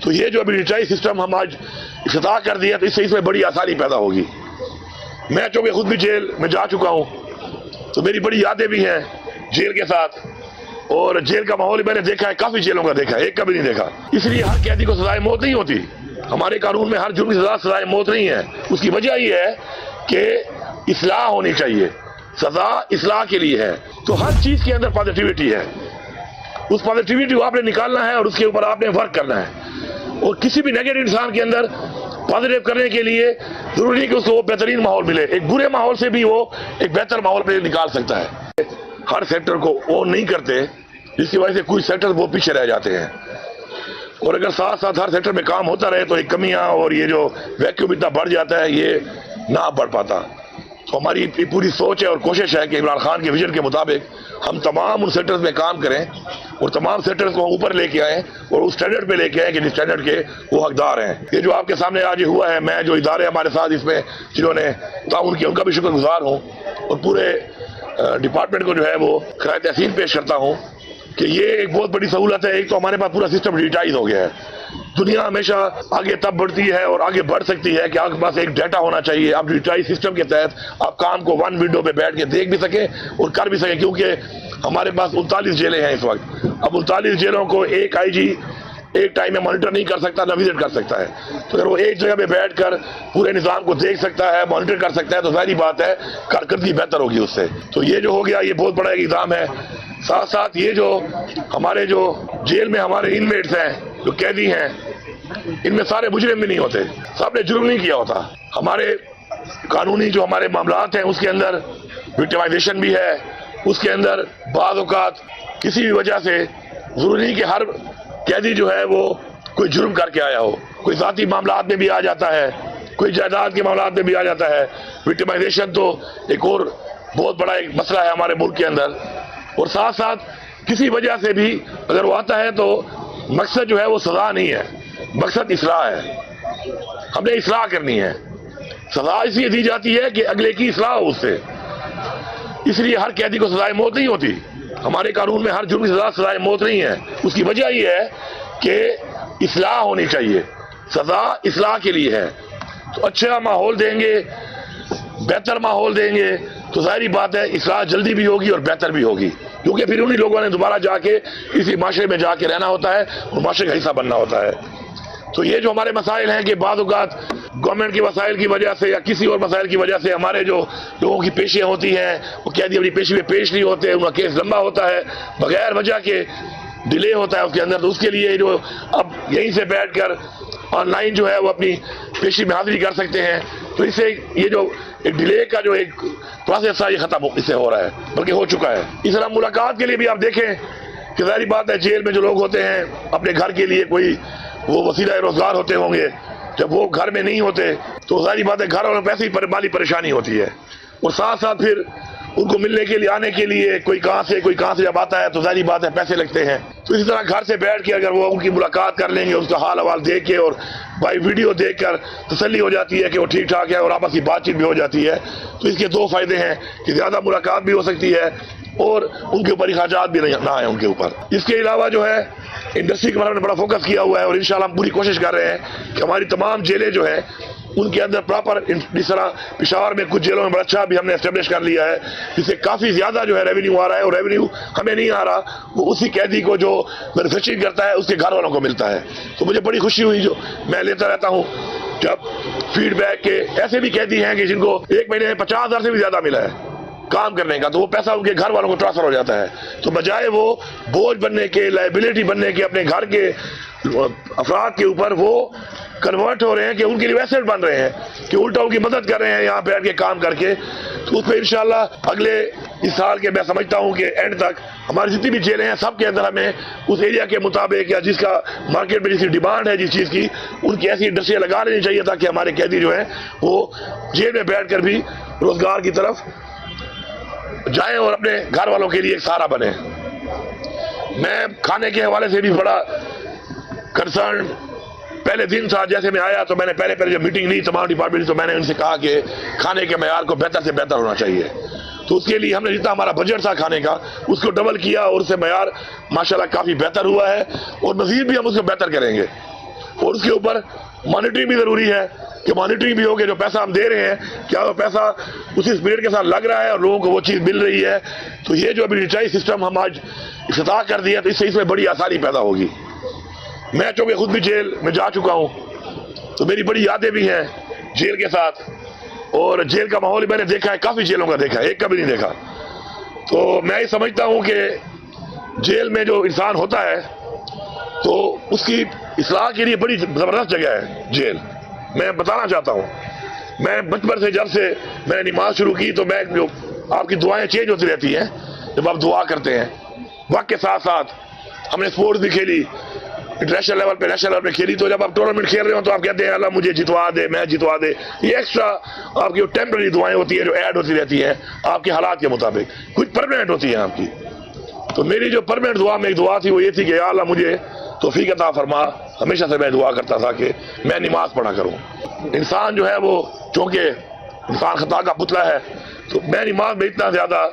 तो ये जो अभी रिटाई सिस्टम हम आज इफ्तिताह कर दिया, तो इससे इसमें बड़ी आसानी पैदा होगी। मैं चूँकि खुद भी जेल में जा चुका हूँ, तो मेरी बड़ी यादें भी हैं जेल के साथ, और जेल का माहौल मैंने देखा है, काफ़ी जेलों का देखा है, एक का भी नहीं देखा। इसलिए हर कैदी को सजाए मौत नहीं होती। हमारे कानून में हर जुर्म की सजा सजाए मौत नहीं है। उसकी वजह यह है कि इस्लाह होनी चाहिए, सजा इस्लाह के लिए है। तो हर चीज़ के अंदर पॉजिटिविटी है, उस पॉजिटिविटी को आपने निकालना है और उसके ऊपर आपने वर्क करना है। और किसी भी नेगेटिव इंसान के अंदर पॉजिटिव करने के लिए जरूरी नहीं कि उसको बेहतरीन माहौल मिले, एक बुरे माहौल से भी वो एक बेहतर माहौल पे निकाल सकता है। हर सेक्टर को ओन नहीं करते, जिसकी वजह से कुछ सेक्टर वो पीछे रह जाते हैं। और अगर साथ साथ हर सेक्टर में काम होता रहे तो एक कमियां और ये जो वैक्यूम इतना बढ़ जाता है, ये ना बढ़ पाता। तो हमारी पूरी सोच है और कोशिश है कि इमरान खान के विजन के मुताबिक हम तमाम उन सेक्टर्स में काम करें और तमाम सेक्टर्स को ऊपर लेके आएँ और उस स्टैंडर्ड पे लेके आएँ कि जिस स्टैंडर्ड के वो हकदार हैं। ये जो आपके सामने आज हुआ है, मैं जो इदारे हमारे साथ इसमें जिन्होंने ताउन किया उनका भी शुक्रगुजार हूँ, और पूरे डिपार्टमेंट को जो है वो खैर तहसीन पेश करता हूँ कि ये एक बहुत बड़ी सहूलत है। एक तो हमारे पास पूरा सिस्टम डिजिटाइज हो गया है। दुनिया हमेशा आगे तब बढ़ती है और आगे बढ़ सकती है कि आपके पास एक डाटा होना चाहिए। आप डिजिटाइज सिस्टम के तहत आप काम को वन विंडो पे बैठ के देख भी सके और कर भी सके, क्योंकि हमारे पास 39 जेलें हैं इस वक्त। अब 39 जेलों को एक आईजी एक टाइम में मॉनिटर नहीं कर सकता, ना विजिट कर सकता है। तो अगर वो एक जगह पे बैठकर पूरे निज़ाम को देख सकता है, मॉनिटर कर सकता है, तो जाहिर बात है कारकर्दगी बेहतर होगी उससे। तो ये जो हो गया, ये बहुत बड़ा इक़दाम है। साथ साथ ये जो हमारे जो जेल में हमारे इनमेट्स हैं, जो कैदी हैं, इनमें सारे मुजरिम भी नहीं होते, सबने जुर्म नहीं किया होता। हमारे कानूनी जो हमारे मामलात हैं उसके अंदर विक्टिमाइजेशन भी है, उसके अंदर बाज़ औक़ात किसी भी वजह से ज़रूरी नहीं कि हर कैदी जो है वो कोई जुर्म करके आया हो, कोई ज़ाती मामलात में भी आ जाता है, कोई जायदाद के मामलात में भी आ जाता है। विक्टिमाइजेशन तो एक और बहुत बड़ा एक मसला है हमारे मुल्क के अंदर। और साथ साथ किसी वजह से भी अगर वो आता है तो मकसद जो है वो सज़ा नहीं है, मकसद इस्लाह है। हमने इस्लाह करनी है। सज़ा इसलिए दी जाती है कि अगले की इस्लाह हो उससे, इसलिए हर कैदी को सजाए मौत नहीं होती। हमारे कानून में हर जुर्म की सजा सजाए मौत नहीं है। उसकी वजह यह है कि इस्लाह होनी चाहिए, सजा इस्लाह के लिए है। तो अच्छा माहौल देंगे, बेहतर माहौल देंगे, तो जाहिर बात है इस्लाह जल्दी भी होगी और बेहतर भी होगी, क्योंकि फिर उन्हीं लोगों ने दोबारा जाके इसी माशरे में जाके रहना होता है और माशरे का हिस्सा बनना होता है। तो ये जो हमारे मसाइल हैं कि बाज़ औक़ात गवर्नमेंट के वसाइल की वजह से या किसी और मसाइल की वजह से हमारे जो लोगों की पेशियाँ होती हैं वो कैदी अपनी पेशी में पेश नहीं होते, उनका केस लंबा होता है, बगैर वजह के डिले होता है उसके अंदर। तो उसके लिए जो अब यहीं से बैठकर ऑनलाइन जो है वो अपनी पेशी में हाजिरी कर सकते हैं, तो इससे ये जो एक डिले का जो एक प्रोसेस था ये ख़त्म इससे हो रहा है, बल्कि हो चुका है। इस तरह मुलाकात के लिए भी आप देखें कि जाहिर बात है जेल में जो लोग होते हैं अपने घर के लिए कोई वो वसीला रोज़गार होते होंगे, जब वो घर में नहीं होते तो जाहिर बात है घर वालों को ऐसी माली परेशानी होती है। और साथ साथ फिर उनको मिलने के लिए आने के लिए कोई कहाँ से जब आता है तो जाहिर बात है पैसे लगते हैं। तो इसी तरह घर से बैठ के अगर वो उनकी मुलाकात कर लेंगे, उसका हाल अहवाल देख के और बाई वीडियो देख कर तसल्ली हो जाती है कि वो ठीक ठाक है और आपस की बातचीत भी हो जाती है। तो इसके दो फायदे हैं कि ज़्यादा मुलाकात भी हो सकती है और उनके ऊपर अखराजात भी ना आए उनके ऊपर। इसके अलावा जो है इंडस्ट्री के बारे में बड़ा फोकस किया हुआ है और इंशाल्लाह हम पूरी कोशिश कर रहे हैं कि हमारी तमाम जेलें जो हैं उनके अंदर प्रॉपर, जिस तरह पेशावर में कुछ जेलों में बड़ा अच्छा भी हमने एस्टेब्लिश कर लिया है, जिससे काफ़ी ज़्यादा जो है रेवेन्यू आ रहा है, और रेवेन्यू हमें नहीं आ रहा, वो उसी कैदी को जो मैन्युफैक्चरिंग करता है उसके घर वालों को मिलता है। तो मुझे बड़ी खुशी हुई, जो मैं लेता रहता हूँ जब फीडबैक के ऐसे भी कैदी हैं कि जिनको एक महीने में 50,000 से भी ज़्यादा मिला है काम करने का, तो वो पैसा उनके घर वालों को ट्रांसफर हो जाता है। तो बजाय वो बोझ बनने के, लायबिलिटी बनने के अपने घर के अफराद के ऊपर, वो कन्वर्ट हो रहे हैं कि उनके लिए एसेट बन रहे हैं, कि उल्टा उनकी मदद कर रहे हैं यहाँ बैठ के काम करके। तो उस पर इंशाल्लाह अगले इस साल के मैं समझता हूँ कि एंड तक हमारी जितनी भी जेलें हैं सब के अंदर हमें उस एरिया के मुताबिक या जिसका मार्केट में जिसकी डिमांड है जिस चीज़ की, उनकी ऐसी इंडस्ट्रियाँ लगा लेनी चाहिए ताकि हमारे कैदी जो हैं वो जेल में बैठ कर भी रोज़गार की तरफ जाएं और अपने घर वालों के लिए एक सहारा बने। मैं खाने के हवाले से भी बड़ा कंसर्न पहले दिन था, जैसे मैं आया तो मैंने पहले जब मीटिंग ली तमाम डिपार्टमेंट, तो मैंने उनसे कहा कि खाने के मयार को बेहतर से बेहतर होना चाहिए। तो उसके लिए हमने जितना हमारा बजट था खाने का उसको डबल किया और उससे मयार माशाल्लाह काफ़ी बेहतर हुआ है और मज़ीद भी हम उसको बेहतर करेंगे। और उसके ऊपर मॉनिटरिंग भी ज़रूरी है कि मॉनिटरिंग भी हो कि जो पैसा हम दे रहे हैं क्या वो पैसा उसी स्पिरिट के साथ लग रहा है और लोगों को वो चीज़ मिल रही है। तो ये जो अभी रिचार्ज सिस्टम हम आज इफ्तिताह कर दिया तो इससे इसमें बड़ी आसानी पैदा होगी। मैं चूँकि खुद भी जेल में जा चुका हूँ तो मेरी बड़ी यादें भी हैं जेल के साथ, और जेल का माहौल मैंने देखा है, काफ़ी जेलों का देखा है, एक का भी नहीं देखा। तो मैं ये समझता हूँ कि जेल में जो इंसान होता है तो उसकी इस्लाह के लिए बड़ी ज़बरदस्त जगह है जेल। मैं बताना चाहता हूँ, मैं बचपन से जब से मैंने नमाज शुरू की तो मैं जो आपकी दुआएं चेंज होती रहती हैं जब आप दुआ करते हैं। वक्त के साथ साथ हमने स्पोर्ट्स भी खेली, इंटरनेशनल लेवल पे नेशनल लेवल पे खेली। तो जब आप टूर्नामेंट खेल रहे हो तो आप कहते हैं अल्लाह मुझे जितवा दे, मैच जितवा दे। ये एक्स्ट्रा आपकी जो टेम्पररी दुआएं होती है जो ऐड होती रहती हैं आपके हालात के मुताबिक, कुछ परमानेंट होती हैं आपकी। तो मेरी जो परमानेंट दुआ में एक दुआ थी वो ये थी कि या अल्लाह मुझे तौफीक अता फरमा। हमेशा से मैं दुआ करता था कि मैं नमाज पढ़ा करूँ। इंसान जो है वो चूँकि इंसान खता का पुतला है तो मैं नमाज में इतना ज़्यादा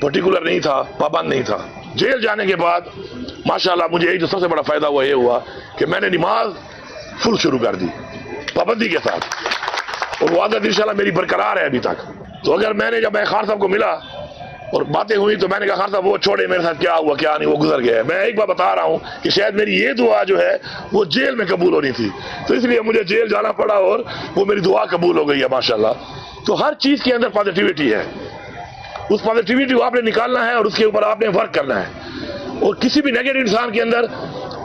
पर्टिकुलर नहीं था, पाबंद नहीं था। जेल जाने के बाद माशाल्लाह मुझे एक जो सबसे बड़ा फ़ायदा हुआ ये हुआ कि मैंने नमाज फुल शुरू कर दी पाबंदी के साथ, और वो आदत इंशाल्लाह मेरी बरकरार है अभी तक। तो अगर जब मैं खान साहब को मिला और बातें हुई तो मैंने कहा खान साहब वो छोड़े, मेरे साथ क्या हुआ क्या नहीं, वो गुजर गया। मैं एक बार बता रहा हूँ कि शायद मेरी ये दुआ जो है वो जेल में कबूल होनी थी, तो इसलिए मुझे जेल जाना पड़ा और वो मेरी दुआ कबूल हो गई है माशाल्लाह। तो हर चीज़ के अंदर पॉजिटिविटी है, उस पॉजिटिविटी को आपने निकालना है और उसके ऊपर आपने वर्क करना है। और किसी भी नेगेटिव इंसान के अंदर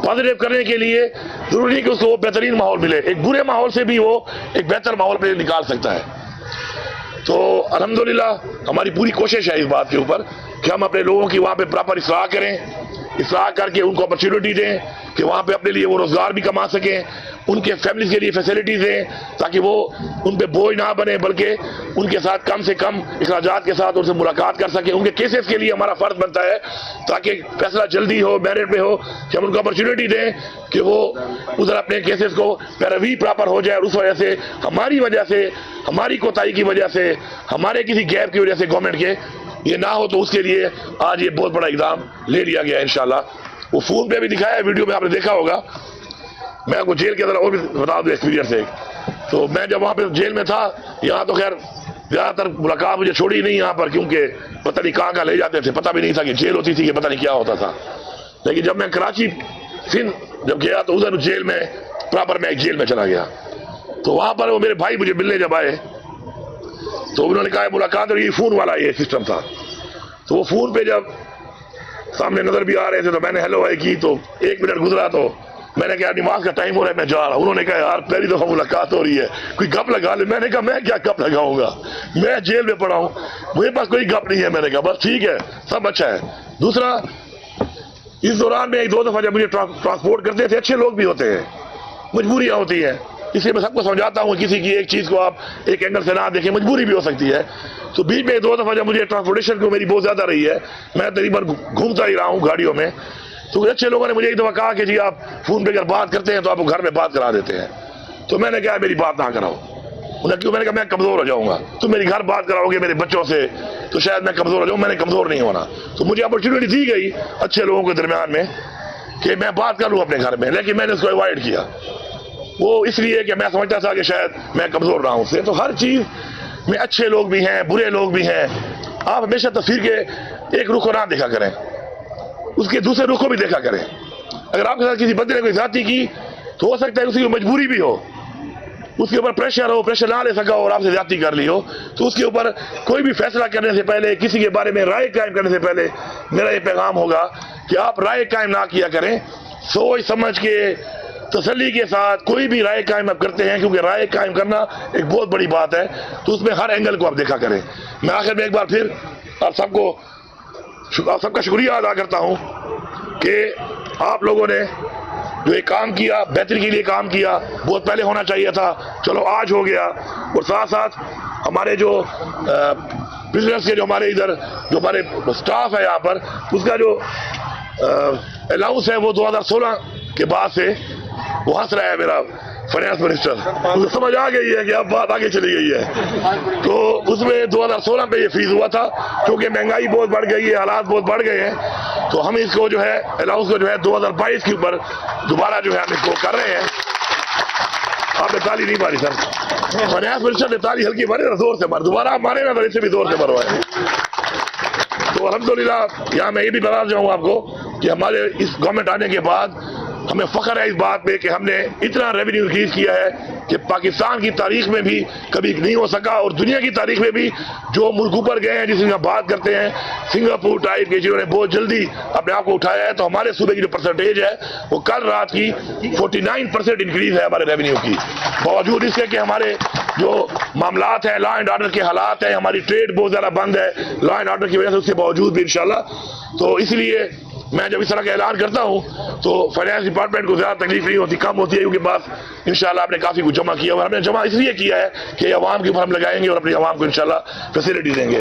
पॉजिटिव करने के लिए जरूरी नहीं कि उसको बेहतरीन माहौल मिले, एक बुरे माहौल से भी वो एक बेहतर माहौल पे निकाल सकता है। तो अल्हम्दुलिल्लाह हमारी पूरी कोशिश है इस बात के ऊपर कि हम अपने लोगों की वहाँ पे प्रॉपर इस्लाह करें, इस्लाह करके उनको अपॉर्चुनिटी दें कि वहाँ पे अपने लिए वो रोज़गार भी कमा सकें, उनके फैमिलीज के लिए फैसिलिटीज़ दें ताकि वो उन पे बोझ ना बने, बल्कि उनके साथ कम से कम अखराजात के साथ उनसे मुलाकात कर सकें। उनके केसेस के लिए हमारा फ़र्ज बनता है ताकि फैसला जल्दी हो, मेरिट पे हो, कि हम उनको अपॉर्चुनिटी दें कि वो उधर अपने केसेस को पैरवी प्रॉपर हो जाए। और उस वजह से हमारी कोताही की वजह से, हमारे किसी गैप की वजह से गवर्नमेंट के ये ना हो, तो उसके लिए आज ये बहुत बड़ा इक़दाम ले लिया गया इंशाल्लाह। वो फ़ोन पे भी दिखाया है, वीडियो में आपने देखा होगा। मैं आपको जेल के अंदर और भी बता दूँ एक्सपीरियंस एक। तो मैं जब वहाँ पे जेल में था, यहाँ तो खैर ज़्यादातर मुलाकात मुझे छोड़ी नहीं यहाँ पर, क्योंकि पता नहीं कहाँ ले जाते थे, पता भी नहीं था कि जेल होती थी कि पता नहीं क्या होता था। लेकिन जब मैं कराची सिंध जब गया तो उधर जेल में प्रॉपर मैं एक जेल में चला गया। तो वहाँ पर वो मेरे भाई मुझे मिलने जब आए तो उन्होंने कहा मुलाकात, और ये फ़ोन वाला ये सिस्टम था। तो वो फ़ोन पे जब सामने नज़र भी आ रहे थे तो मैंने हेलो हाय की। तो 1 मिनट गुजरा तो मैंने कहा नमाज का टाइम हो रहा है, मैं जा रहा हूँ। उन्होंने कहा यार पहली दफ़ा मुलाकात हो रही है, कोई गप लगा ले। मैंने कहा मैं क्या गप लगाऊंगा, मैं जेल में पड़ा हूँ, मेरे पास कोई गप नहीं है। मैंने कहा बस ठीक है, सब अच्छा है। दूसरा, इस दौरान में 1-2 दफ़ा जब मुझे ट्रांसपोर्ट करते थे, अच्छे लोग भी होते हैं, मजबूरियाँ होती हैं, इसलिए मैं सबको समझाता हूँ किसी की एक चीज़ को आप एक एंगल से ना देखें, मजबूरी भी हो सकती है। तो बीच में 2 दफ़ा जब मुझे ट्रांसपोर्टेशन को मेरी बहुत ज़्यादा रही है, मैं तकरीबन घूमता ही रहा हूँ गाड़ियों में, तो अच्छे लोगों ने मुझे एक दफ़ा कहा कि जी आप फ़ोन पे अगर बात करते हैं तो आपको घर में बात करा देते हैं। तो मैंने कहा मेरी बात ना कराओ। उन्हें क्यों? मैंने कहा मैं कमज़ोर हो जाऊँगा, तुम मेरी घर बात कराओगे मेरे बच्चों से तो शायद मैं कमज़ोर हो जाऊँ। मैंने कमज़ोर नहीं होना। तो मुझे अपॉर्चुनिटी दी गई अच्छे लोगों के दरमियान में कि मैं बात कर लूँ अपने घर में, लेकिन मैंने उसको अवॉइड किया। वो इसलिए कि मैं समझता था कि शायद मैं कमज़ोर रहा हूँ उससे। तो हर चीज़ में अच्छे लोग भी हैं, बुरे लोग भी हैं। आप हमेशा तस्वीर के एक रुख को ना देखा करें, उसके दूसरे रुख को भी देखा करें। अगर आपके साथ किसी बंदे ने कोई ज़्यादती की तो हो सकता है उसकी मजबूरी भी हो, उसके ऊपर प्रेशर हो, प्रेशर ना ले सका और आपसे ज़्यादती कर ली हो, तो उसके ऊपर कोई भी फैसला करने से पहले, किसी के बारे में राय कायम करने से पहले मेरा ये पैगाम होगा कि आप राय कायम ना किया करें। सोच समझ के तसल्ली के साथ कोई भी राय कायम आप करते हैं, क्योंकि राय कायम करना एक बहुत बड़ी बात है, तो उसमें हर एंगल को आप देखा करें। मैं आखिर में एक बार फिर आप सबका शुक्रिया अदा करता हूँ कि आप लोगों ने जो एक काम किया, बेहतरी के लिए काम किया, बहुत पहले होना चाहिए था, चलो आज हो गया। और साथ साथ हमारे जो बिजनेस के जो हमारे स्टाफ है यहाँ पर, उसका जो अलाउंस है वो 2016 के बाद से वो हंस रहा है मेरा फाइनेंस मिनिस्टर, मुझे समझ आ गई है कि अब बात आगे चली गई है। तो उसमें 2016 पे ये फीस हुआ था, क्योंकि महंगाई बहुत बढ़ गई है, हालात बहुत बढ़ गए हैं, तो हम इसको जो है अलाउंस को जो है 2022 के ऊपर दोबारा जो है हम इसको कर रहे हैं। आपने ताली नहीं मारी सर, फाइनेंस मिनिस्टर ने ताली हल्की मारी ना, जोर से मार, दोबारा आप मारे ना तो इससे भी जोर से मरवाए। तो अल्हम्दुलिल्लाह यहाँ मैं ये भी बता जाऊँ आपको कि हमारे इस गवर्नमेंट आने के बाद हमें फख्र है इस बात पे कि हमने इतना रेवेन्यू इंक्रीज किया है कि पाकिस्तान की तारीख में भी कभी नहीं हो सका, और दुनिया की तारीख में भी जो मुल्क ऊपर गए हैं जिसकी हम बात करते हैं, सिंगापुर टाइप के जिन्होंने बहुत जल्दी अपने आप को उठाया है, तो हमारे सूबे की जो परसेंटेज है वो कल रात की 49% इंक्रीज है हमारे रेवेन्यू की, बावजूद इसके कि हमारे जो मामलात है, लॉ एंड ऑर्डर के हालात है, हमारी ट्रेड बहुत ज़्यादा बंद है लॉ एंड ऑर्डर की वजह से, उसके बावजूद भी इंशाल्लाह। तो इसलिए मैं जब इस तरह का ऐलान करता हूँ तो फाइनेंस डिपार्टमेंट को ज़्यादा तकलीफ नहीं होती, कम होती है, क्योंकि बस इंशाल्लाह आपने काफ़ी कुछ जमा किया, और हमने जमा इसलिए किया है कि आवाम के ऊपर हम लगाएंगे और अपनी आवाम को इंशाल्लाह फैसिलिटी देंगे।